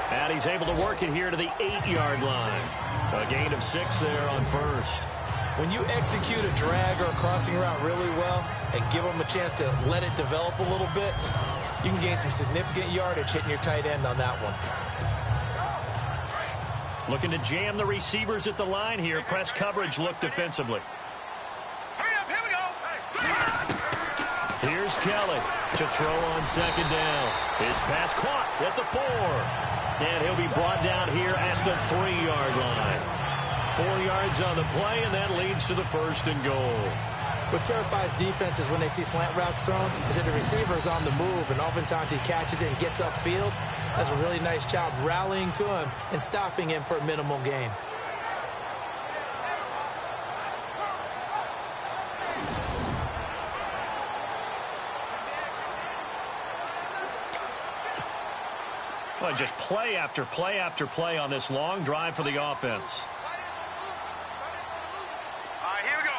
And he's able to work it here to the 8-yard line. A gain of 6 there on first. When you execute a drag or a crossing route really well and give them a chance to let it develop a little bit, you can gain some significant yardage hitting your tight end on that one. Looking to jam the receivers at the line here. Press coverage look defensively. Here's Kelly to throw on 2nd down. His pass caught at the 4. And he'll be brought down here at the 3-yard line. 4 yards on the play, and that leads to the 1st and goal. What terrifies defenses when they see slant routes thrown is that the receiver is on the move, and oftentimes he catches it and gets upfield. Does a really nice job rallying to him and stopping him for a minimal gain. Well, just play after play after play on this long drive for the offense. All right, here we go.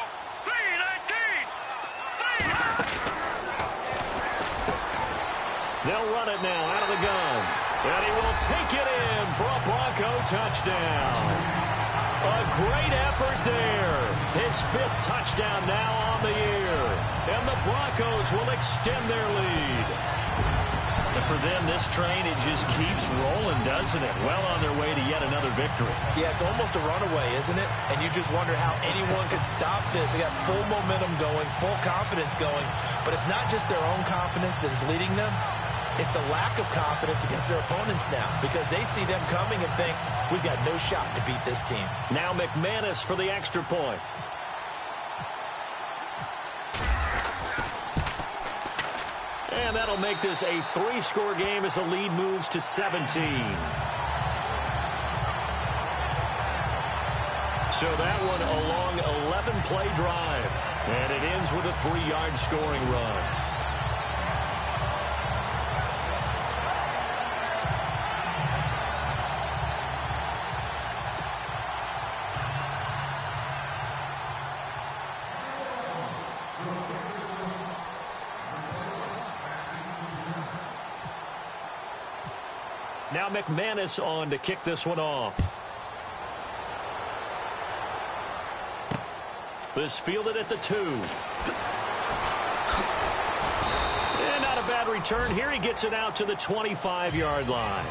3-19. They'll run it now out of the gun. And he will take it in for a Bronco touchdown. A great effort there. His 5th touchdown now on the year. And the Broncos will extend their lead. For them, this train, it just keeps rolling, doesn't it? Well on their way to yet another victory. Yeah, it's almost a runaway, isn't it? And you just wonder how anyone could stop this. They got full momentum going, full confidence going. But it's not just their own confidence that is leading them. It's the lack of confidence against their opponents now because they see them coming and think, we've got no shot to beat this team. Now McManus for the extra point. And that'll make this a 3-score game as the lead moves to 17. So that one a long 11-play drive. And it ends with a 3-yard scoring run. Now McManus on to kick this one off. This fielded at the 2. And not a bad return. Here he gets it out to the 25-yard line.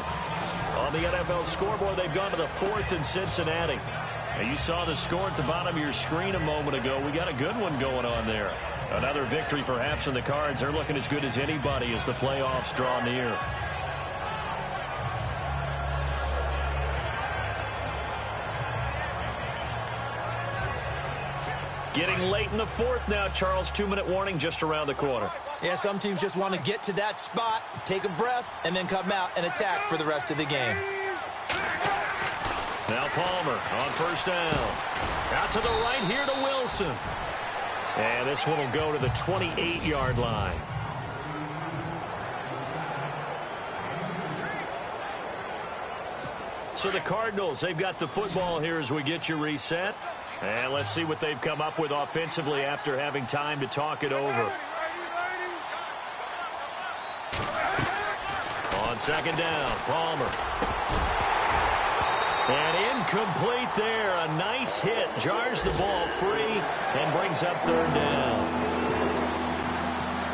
On the NFL scoreboard, they've gone to the 4th in Cincinnati. Now, you saw the score at the bottom of your screen a moment ago. We got a good one going on there. Another victory perhaps in the cards. They're looking as good as anybody as the playoffs draw near. Getting late in the 4th now, Charles. 2-minute warning just around the corner. Yeah, some teams just want to get to that spot, take a breath, and then come out and attack for the rest of the game. Now Palmer on first down. Out to the right here to Wilson. And this one will go to the 28-yard line. So the Cardinals, they've got the football here as we get you reset. And let's see what they've come up with offensively after having time to talk it over. On second down, Palmer. And incomplete there. A nice hit. Jars the ball free and brings up third down.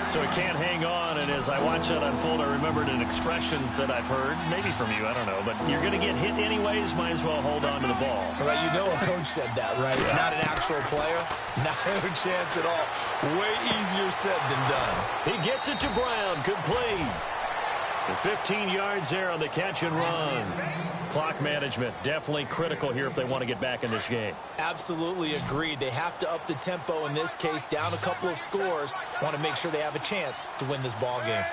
So he can't hang on, and as I watch that unfold, I remembered an expression that I've heard, maybe from you, I don't know, but you're going to get hit anyways, might as well hold on to the ball. Right, you know a coach said that, right? Yeah. Not an actual player, not a chance at all. Way easier said than done. He gets it to Brown, complete. And 15 yards there on the catch and run. Clock management definitely critical here if they want to get back in this game. Absolutely agreed. They have to up the tempo in this case, down a couple of scores. Want to make sure they have a chance to win this ball game.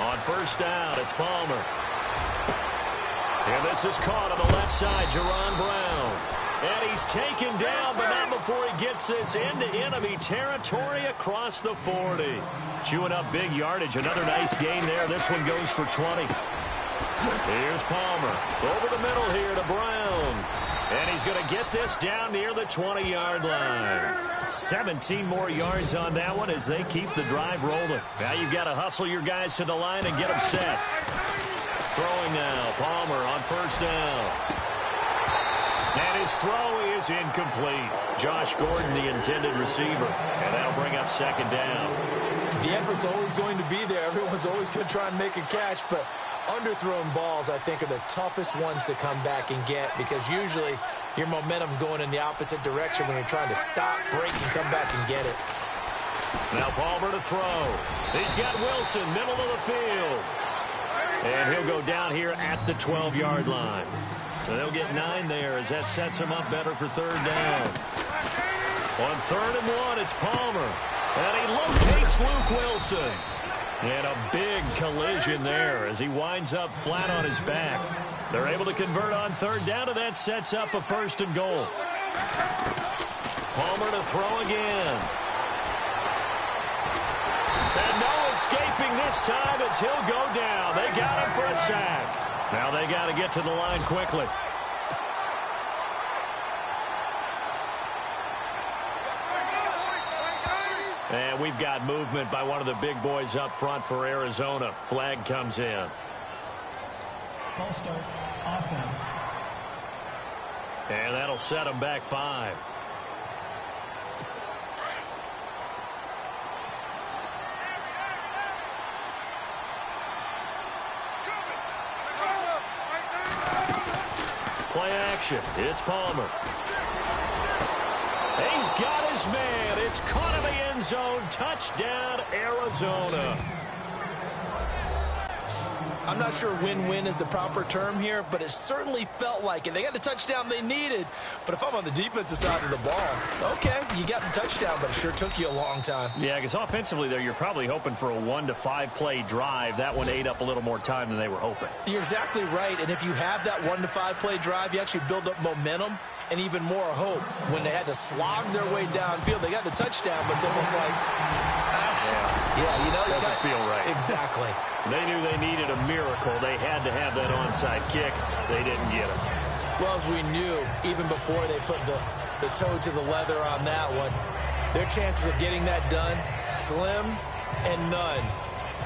On first down, it's Palmer. And this is caught on the left side, Jerron Brown. And he's taken down, but not before he gets this into enemy territory across the 40. Chewing up big yardage. Another nice gain there. This one goes for 20. Here's Palmer. Over the middle here to Brown. And he's going to get this down near the 20-yard line. 17 more yards on that one as they keep the drive rolling. Now you've got to hustle your guys to the line and get them set. Throwing now. Palmer on first down. And his throw is incomplete. Josh Gordon, the intended receiver. And that'll bring up second down. The effort's always going to be there. Everyone's always going to try and make a catch, but underthrown balls, I think, are the toughest ones to come back and get because usually your momentum's going in the opposite direction when you're trying to stop, break, and come back and get it. Now Palmer to throw. He's got Wilson, middle of the field. And he'll go down here at the 12-yard line. So they'll get 9 there as that sets him up better for third down. On 3rd and 1, it's Palmer. And he locates Luke Wilson. And a big collision there as he winds up flat on his back. They're able to convert on third down, and that sets up a 1st and goal. Palmer to throw again. And no escaping this time as he'll go down. They got him for a sack. Now they got to get to the line quickly. And we've got movement by one of the big boys up front for Arizona. Flag comes in. False start, offense. And that'll set them back 5. Play action. It's Palmer. He's got his man. It's caught in the end zone. Touchdown, Arizona. I'm not sure win-win is the proper term here, but it certainly felt like it. They got the touchdown they needed, but if I'm on the defensive side of the ball, okay, you got the touchdown, but it sure took you a long time. Yeah, because offensively there, you're probably hoping for a 1 to 5 play drive. That one ate up a little more time than they were hoping. You're exactly right, and if you have that 1 to 5 play drive, you actually build up momentum and even more hope. When they had to slog their way downfield, they got the touchdown, but it's almost like, yeah, you know, doesn't feel right. Exactly. They knew they needed a miracle. They had to have that onside kick. They didn't get it. Well, as we knew, even before they put the toe to the leather on that one, their chances of getting that done, slim and none.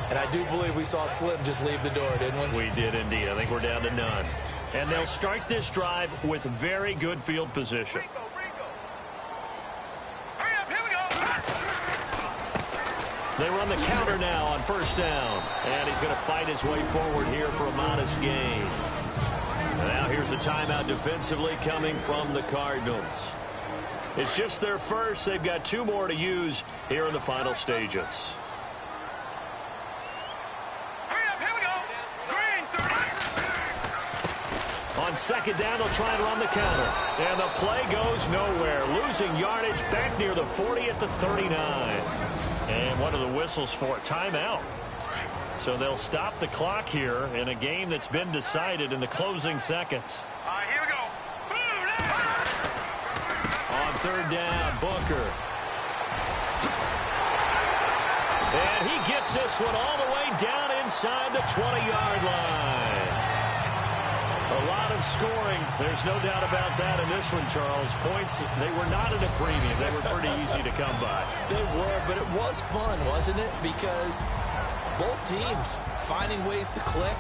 And I do believe we saw Slim just leave the door, didn't we? We did indeed. I think we're down to none. And they'll start this drive with very good field position. They run the counter now on first down. And he's going to fight his way forward here for a modest gain. And now here's a timeout defensively coming from the Cardinals. It's just their first. They've got 2 more to use here in the final stages. On second down, they'll try and run the counter. And the play goes nowhere. Losing yardage back near the 40 at the 39. And one of the whistles for timeout. So they'll stop the clock here in a game that's been decided in the closing seconds. All right, here we go. On third down, Booker. And he gets this one all the way down inside the 20-yard line. A lot of scoring. There's no doubt about that in this one, Charles. Points, they were not at a premium. They were pretty easy to come by. They were, but it was fun, wasn't it? Because both teams finding ways to click.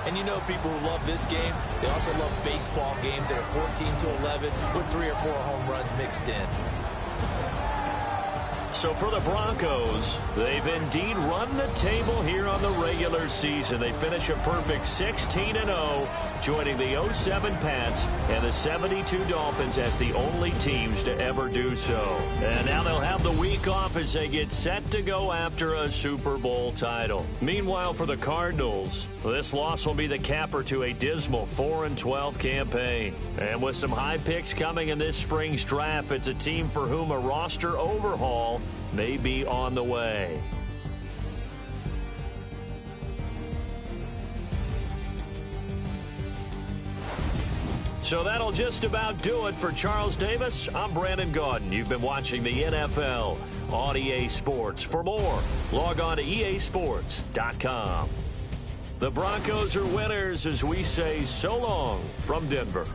And you know people who love this game, they also love baseball games that are 14-11 with 3 or 4 home runs mixed in. So for the Broncos, they've indeed run the table here on the regular season. They finish a perfect 16-0, joining the 07 Pats and the 72 Dolphins as the only teams to ever do so. And now they'll have the week off as they get set to go after a Super Bowl title. Meanwhile, for the Cardinals, this loss will be the capper to a dismal 4-12 campaign. And with some high picks coming in this spring's draft, it's a team for whom a roster overhaul may be on the way. So that'll just about do it for Charles Davis. I'm Brandon Gaudin. You've been watching the NFL on EA Sports. For more, log on to easports.com. The Broncos are winners as we say so long from Denver.